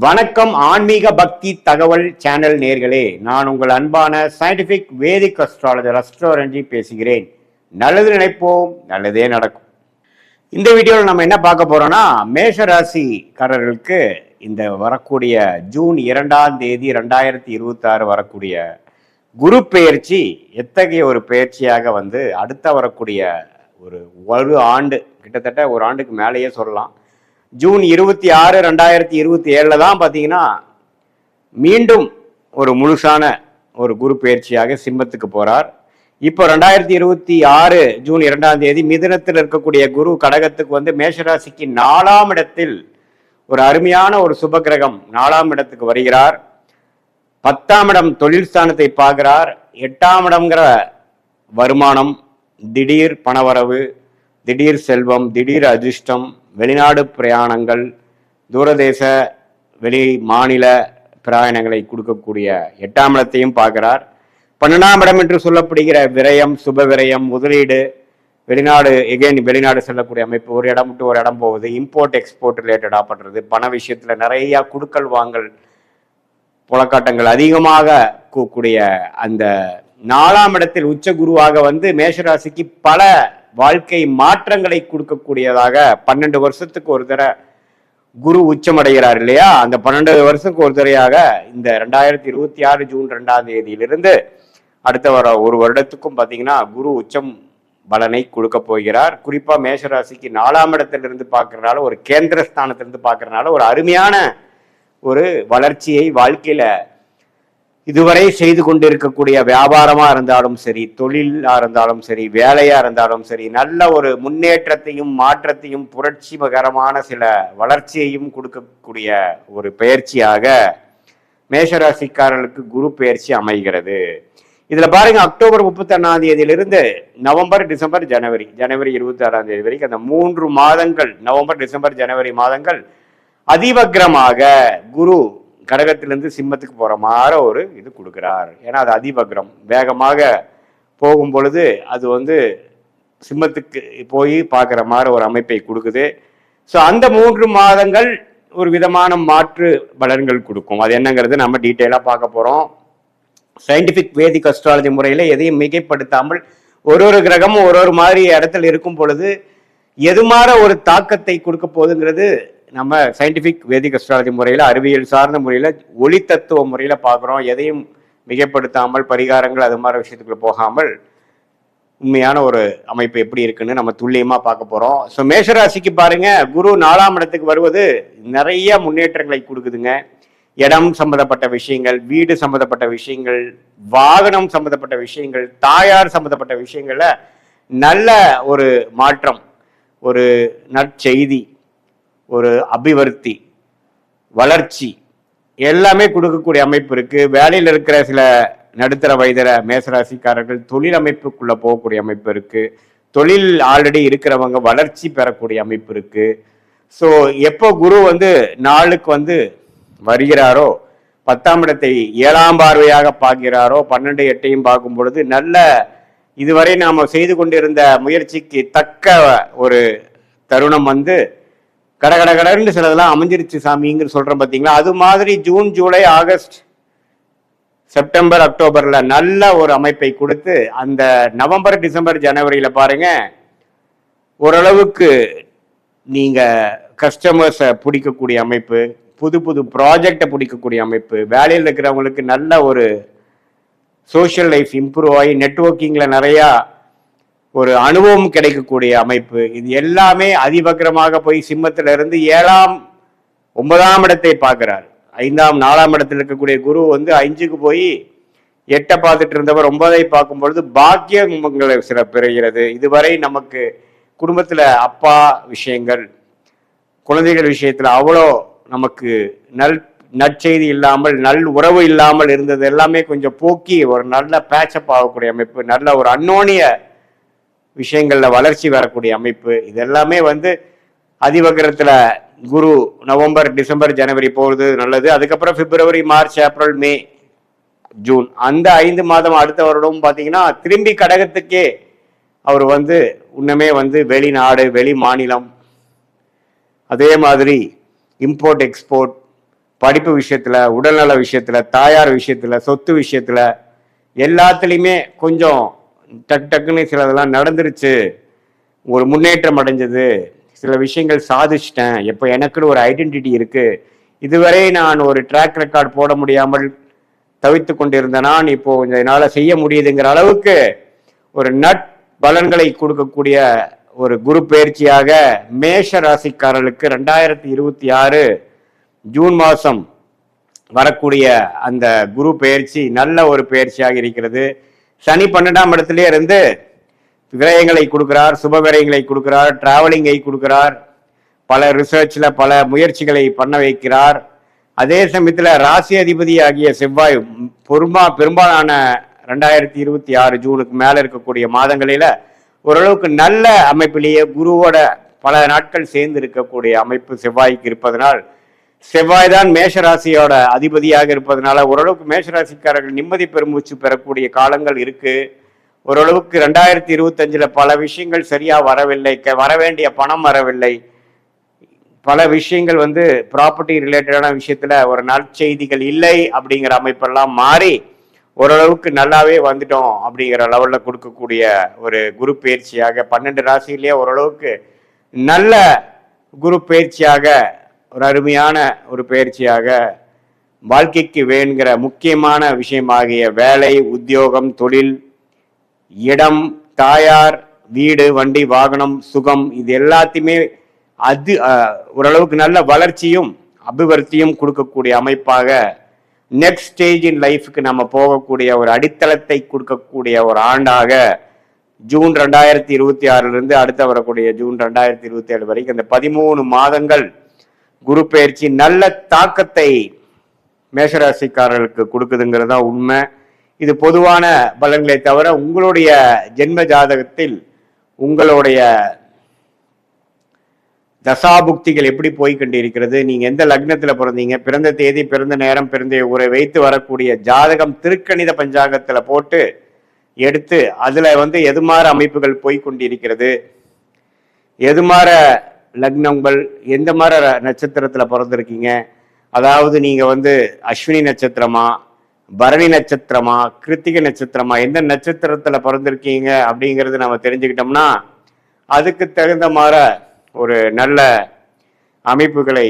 வணக்கம் ஆன்மீக பக்தி தகவல் சேனல் நேர்களே, நான் உங்கள் அன்பான சயின்டிபிக் வேதிக் அஸ்ட்ராலஜர் அஸ்ட்ரோரஞ்சி பேசுகிறேன். நல்லது நினைப்போம், நல்லதே நடக்கும். இந்த வீடியோவில் நம்ம என்ன பார்க்க போறோம்னா, மேஷ ராசிக்காரர்களுக்கு இந்த வரக்கூடிய ஜூன் 2ஆம் தேதி 2026 வரக்கூடிய குரு பெயர்ச்சி எத்தகைய ஒரு பெயர்ச்சியாக அடுத்த வரக்கூடிய ஒரு ஆண்டு, கிட்டத்தட்ட ஒரு ஆண்டுக்கு மேலேயே சொல்லலாம். ஜூன் 26, 2027 தான் பார்த்தீங்கன்னா மீண்டும் ஒரு முழுசான ஒரு குரு பயிற்சியாக சிம்மத்துக்கு போறார். இப்போ 2026 ஜூன் 2ஆம் தேதி மிதுனத்தில் இருக்கக்கூடிய குரு கடகத்துக்கு மேஷராசிக்கு 4ஆம் இடத்தில் ஒரு அருமையான ஒரு சுப கிரகம் 4ஆம் இடத்துக்கு வருகிறார். 10ஆம் இடம் தொழில் ஸ்தானத்தை பார்க்கிறார். 8ஆம் இடம்ங்கிற வருமானம், திடீர் பணவரவு, திடீர் செல்வம், திடீர் அதிர்ஷ்டம், வெளிநாடு பிரயாணங்கள், தூரதேச வெளி மாநில பிரயாணங்களை கொடுக்கக்கூடிய 8ஆம் இடத்தையும் பார்க்கிறார். 12ஆம் இடம் என்று சொல்லப்படுகிற விரயம், சுப விரயம், முதலீடு, வெளிநாடு செல்லக்கூடிய அமைப்பு, ஒரு இடம் விட்டு ஒரு இடம் போகுது, இம்போர்ட் எக்ஸ்போர்ட் ரிலேட்டடா பண்றது, பண விஷயத்துல நிறைய குடுக்கல் வாங்கல் புலக்காட்டங்கள் அதிகமாக கூடிய அந்த 4ஆம் இடத்தில் உச்ச குருவாக மேஷராசிக்கு பல வாழ்க்கை மாற்றங்களை கொடுக்கக்கூடியதாக 12 வருஷத்துக்கு ஒரு தடவை குரு உச்சமடைகிறார் இல்லையா? அந்த 12 வருஷத்துக்கு ஒரு தடையாக இந்த 2026 ஜூன் 2ஆம் தேதியிலிருந்து அடுத்த ஒரு வருடத்துக்கும் பார்த்தீங்கன்னா குரு உச்சம் பலனை கொடுக்க போகிறார். குறிப்பா மேஷராசிக்கு 4ஆம் இடத்திலிருந்து பார்க்கறதுனால, ஒரு கேந்திரஸ்தானத்திலிருந்து பார்க்கறதுனால ஒரு அருமையான ஒரு வளர்ச்சியை வாழ்க்கையில இதுவரை செய்து கொண்டிருக்கக்கூடிய வியாபாரமா இருந்தாலும் சரி, தொழிலா இருந்தாலும் சரி, வேலையா இருந்தாலும் சரி, நல்ல ஒரு முன்னேற்றத்தையும் மாற்றத்தையும் புரட்சிகரமான சில வளர்ச்சியையும் கொடுக்கக்கூடிய ஒரு பயிற்சியாக மேஷராசிக்காரர்களுக்கு குரு பயிற்சி அமைகிறது. இதுல பாருங்க, அக்டோபர் 31ஆம் தேதியிலிருந்து நவம்பர், டிசம்பர், ஜனவரி 26ஆம் தேதி வரைக்கும் அந்த 3 மாதங்கள், நவம்பர், டிசம்பர், ஜனவரி மாதங்கள் அதிவக்ரமாக குரு கடகத்திலிருந்து சிம்மத்துக்கு போற மாதிரி ஒரு இது கொடுக்கிறார். ஏன்னா அது அதிவக்ரம், வேகமாக போகும் பொழுது அது சிம்மத்துக்கு போய் பார்க்குற மாதிரி ஒரு அமைப்பை கொடுக்குது. ஸோ அந்த 3 மாதங்கள் ஒரு விதமான மாற்று பலன்கள் கொடுக்கும். அது என்னங்கிறது நம்ம டீட்டெயிலாக பார்க்க போறோம். சயின்டிபிக் வேதிக் அஸ்ட்ராலஜி முறையில் எதையும் மிகைப்படுத்தாமல் ஒரு கிரகமும் ஒரு மாதிரி இடத்துல இருக்கும் பொழுது எது மாதிரி ஒரு தாக்கத்தை கொடுக்க போகுதுங்கிறது நம்ம சயின்டிபிக் வேதிக் அஸ்ட்ராலஜி முறையில், அறிவியல் சார்ந்த முறையில், ஒளி தத்துவ முறையில் பார்க்குறோம். எதையும் மிகைப்படுத்தாமல், பரிகாரங்கள் அது மாதிரி விஷயத்துக்குள்ள போகாமல் உண்மையான ஒரு அமைப்பு எப்படி இருக்குன்னு நம்ம துல்லியமா பார்க்க போறோம். ஸோ மேஷராசிக்கு பாருங்க, குரு 4ஆம் இடத்துக்கு வருவது நிறைய முன்னேற்றங்களை கொடுக்குதுங்க. இடம் சம்பந்தப்பட்ட விஷயங்கள், வீடு சம்பந்தப்பட்ட விஷயங்கள், வாகனம் சம்பந்தப்பட்ட விஷயங்கள், தாயார் சம்பந்தப்பட்ட விஷயங்கள்ல நல்ல ஒரு மாற்றம், ஒரு நற்செய்தி, ஒரு அபிவிருத்தி, வளர்ச்சி எல்லாமே கொடுக்கக்கூடிய அமைப்பு இருக்கு. வேலையில் இருக்கிற சில நடுத்தர வயதில மேசராசிக்காரர்கள் தொழில் அமைப்புக்குள்ள போகக்கூடிய அமைப்பு இருக்கு. தொழில் ஆல்ரெடி இருக்கிறவங்க வளர்ச்சி பெறக்கூடிய அமைப்பு இருக்கு. ஸோ எப்போ குரு நாளுக்கு வருகிறாரோ, 10ஆம் இடத்தை 7ஆம் பார்வையாக பார்க்கிறாரோ, 12, 8ஐயும் பார்க்கும் பொழுது நல்ல இதுவரை நாம செய்து கொண்டிருந்த முயற்சிக்கு தக்க ஒரு தருணம் கடகடன்னு சிலதெல்லாம் அமைஞ்சிருச்சு சாமிங்கிற சொல்றோம் பார்த்தீங்களா? அது மாதிரி ஜூன், ஜூலை, ஆகஸ்ட், செப்டம்பர், அக்டோபர்ல நல்ல ஒரு அமைப்பை கொடுத்து அந்த நவம்பர், டிசம்பர், ஜனவரியில பாருங்க ஓரளவுக்கு நீங்க கஸ்டமர்ஸை பிடிக்கக்கூடிய அமைப்பு, புது ப்ராஜெக்டை பிடிக்கக்கூடிய அமைப்பு, வேலையில் இருக்கிறவங்களுக்கு நல்ல ஒரு சோஷியல் லைஃப் இம்ப்ரூவ் ஆகி நெட்வொர்க்கிங்ல நிறையா ஒரு அனுபவம் கிடைக்கக்கூடிய அமைப்பு, இது எல்லாமே அதிவக்ரமாக போய் சிம்மத்தில இருந்து 7ஆம் 9ஆம் இடத்தை பார்க்கிறார். 5ஆம் 4ஆம் இடத்தில் இருக்கக்கூடிய குரு 5க்கு போய் 8 பார்த்துட்டு இருந்தவர் 9ஐ பார்க்கும் பொழுது பாக்கியங்களை சில பெறுகிறது. இதுவரை நமக்கு குடும்பத்துல அப்பா விஷயங்கள், குழந்தைகள் விஷயத்துல அவ்வளோ நமக்கு நற்செய்தி இல்லாமல், நல் உறவு இல்லாமல் இருந்தது எல்லாமே கொஞ்சம் போக்கி ஒரு நல்ல பேச்சப் ஆகக்கூடிய அமைப்பு, நல்ல ஒரு அன்னோனிய விஷயங்கள்ல வளர்ச்சி வரக்கூடிய அமைப்பு, இது எல்லாமே அதிவக்ரத்துல குரு நவம்பர், டிசம்பர், ஜனவரி போறது நல்லது. அதுக்கப்புறம் பிப்ரவரி, மார்ச், ஏப்ரல், மே, ஜூன் அந்த 5 மாதம் அடுத்த வருடம் பார்த்தீங்கன்னா திரும்பி கடகத்துக்கே அவர் இன்னுமே வெளிநாடு, வெளி மாநிலம், அதே மாதிரி இம்போர்ட் எக்ஸ்போர்ட், படிப்பு விஷயத்துல, உடல்நல விஷயத்துல, தாயார் விஷயத்துல, சொத்து விஷயத்துல எல்லாத்துலேயுமே கொஞ்சம் டக்குன்னு சிலதெல்லாம் நடந்துருச்சு, ஒரு முன்னேற்றம் அடைஞ்சது, சில விஷயங்கள் சாதிச்சிட்டேன், இப்போ எனக்குன்னு ஒரு ஐடென்டிட்டி இருக்கு, இதுவரை நான் ஒரு ட்ராக் ரெக்கார்ட் போட முடியாமல் தவித்து கொண்டிருந்த நான் இப்போ என்னால் செய்ய முடியுதுங்கிற அளவுக்கு ஒரு நட் பலன்களை கொடுக்கக்கூடிய ஒரு குரு பயிற்சியாக மேஷ ராசிக்காரர்களுக்கு 2026 ஜூன் மாதம் வரக்கூடிய அந்த குரு பயிற்சி நல்ல ஒரு பயிற்சியாக இருக்கிறது. சனி 12ஆம் இடத்திலே இருந்து விரயங்களை கொடுக்கிறார், சுப விரயங்களை கொடுக்கிறார், டிராவலிங்கை கொடுக்கிறார், பல ரிசர்ச்ல பல முயற்சிகளை பண்ண வைக்கிறார். அதே சமயத்தில் ராசி அதிபதி ஆகிய செவ்வாய் பெரும்பாலான 2026 ஜூனுக்கு மேல இருக்கக்கூடிய மாதங்களில ஓரளவுக்கு நல்ல அமைப்பிலேயே குருவோட பல நாட்கள் சேர்ந்து இருக்கக்கூடிய அமைப்பு செவ்வாய்க்கு இருப்பதனால், செவ்வாய் தான் மேஷராசியோட அதிபதியாக இருப்பதனால ஓரளவுக்கு மேஷராசிக்காரர்கள் நிம்மதி பெருமூச்சு பெறக்கூடிய காலங்கள் இருக்கு. ஓரளவுக்கு 2025 பல விஷயங்கள் சரியா வரவில்லை, வர வேண்டிய பணம் வரவில்லை, பல விஷயங்கள் ப்ராப்பர்ட்டி ரிலேட்டடான விஷயத்துல ஒரு நற்செய்திகள் இல்லை அப்படிங்கிற அமைப்பெல்லாம் மாறி ஓரளவுக்கு நல்லாவே வந்துட்டோம் அப்படிங்கிற லெவல்ல கொடுக்கக்கூடிய ஒரு குரு பயிற்சியாக 12 ராசியிலேயே ஓரளவுக்கு நல்ல குரு பயிற்சியாக ஒரு அருமையான ஒரு பயிற்சியாக வாழ்க்கைக்கு வேணுங்கிற முக்கியமான விஷயமாகிய வேலை, உத்தியோகம், தொழில், இடம், தாயார், வீடு, வண்டி, வாகனம், சுகம், இது எல்லாத்தையுமே ஓரளவுக்கு நல்ல வளர்ச்சியும் அபிவிருத்தியும் கொடுக்கக்கூடிய அமைப்பாக நெக்ஸ்ட் ஸ்டேஜ் இன் லைஃப்க்கு நம்ம போகக்கூடிய ஒரு அடித்தளத்தை கொடுக்கக்கூடிய ஒரு ஆண்டாக ஜூன் 2026 அடுத்த வரக்கூடிய ஜூன் 2027 வரைக்கும் இந்த 13 மாதங்கள் குரு பயிற்சி நல்ல தாக்கத்தை மேஷராசிக்காரர்களுக்கு கொடுக்குதுங்கிறதா உண்மை. இது பொதுவான பலன்களை தவிர உங்களுடைய ஜென்ம ஜாதகத்தில் உங்களுடைய தசாபுக்திகள் எப்படி போய்கொண்டு இருக்கிறது, நீங்க எந்த லக்னத்துல பிறந்தீங்க, பிறந்த தேதி, பிறந்த நேரம், பிறந்த ஊரை வைத்து வரக்கூடிய ஜாதகம் திருக்கணித பஞ்சாங்கத்துல போட்டு எடுத்து அதுல எதுமாற அமைப்புகள் போய்கொண்டிருக்கிறது, எதுமாற லக்னங்கள், எந்த மாதிரி நட்சத்திரத்துல பிறந்திருக்கீங்க, அதாவது நீங்க அஸ்வினி நட்சத்திரமா, பரணி நட்சத்திரமா, கிருத்திகை நட்சத்திரமா, எந்த நட்சத்திரத்துல பிறந்திருக்கீங்க அப்படிங்கிறது நம்ம தெரிஞ்சுக்கிட்டோம்னா அதுக்கு தகுந்த மாதிரி ஒரு நல்ல அமைப்புகளை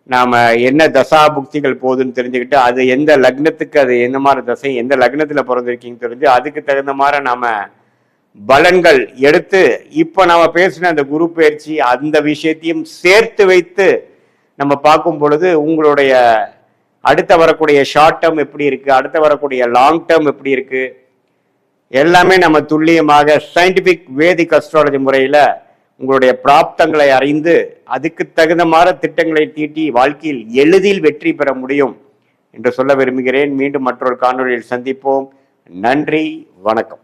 நாம என்ன தசாபுக்திகள் போகுதுன்னு தெரிஞ்சுக்கிட்டு அது எந்த லக்னத்துக்கு அது எந்த மாதிரி தசை, எந்த லக்னத்துல பிறந்திருக்கீங்கன்னு தெரிஞ்சு அதுக்கு தகுந்த மாதிரி நாம பலன்கள் எடுத்து இப்ப நாம பேசின அந்த குரு பயிற்சி அந்த விஷயத்தையும் சேர்த்து வைத்து நம்ம பார்க்கும் பொழுது உங்களுடைய அடுத்த வரக்கூடிய ஷார்ட் டேர்ம் எப்படி இருக்கு, அடுத்த வரக்கூடிய லாங் டேர்ம் எப்படி இருக்கு, எல்லாமே நம்ம துல்லியமாக சயின்டிபிக் வேதிக் அஸ்ட்ராலஜி முறையில உங்களுடைய பிராப்தங்களை அறிந்து அதுக்கு தகுந்த மாதிரி திட்டங்களை தீட்டி வாழ்க்கையில் எளிதில் வெற்றி பெற முடியும் என்று சொல்ல விரும்புகிறேன். மீண்டும் மற்றொரு காணொளியில் சந்திப்போம். நன்றி, வணக்கம்.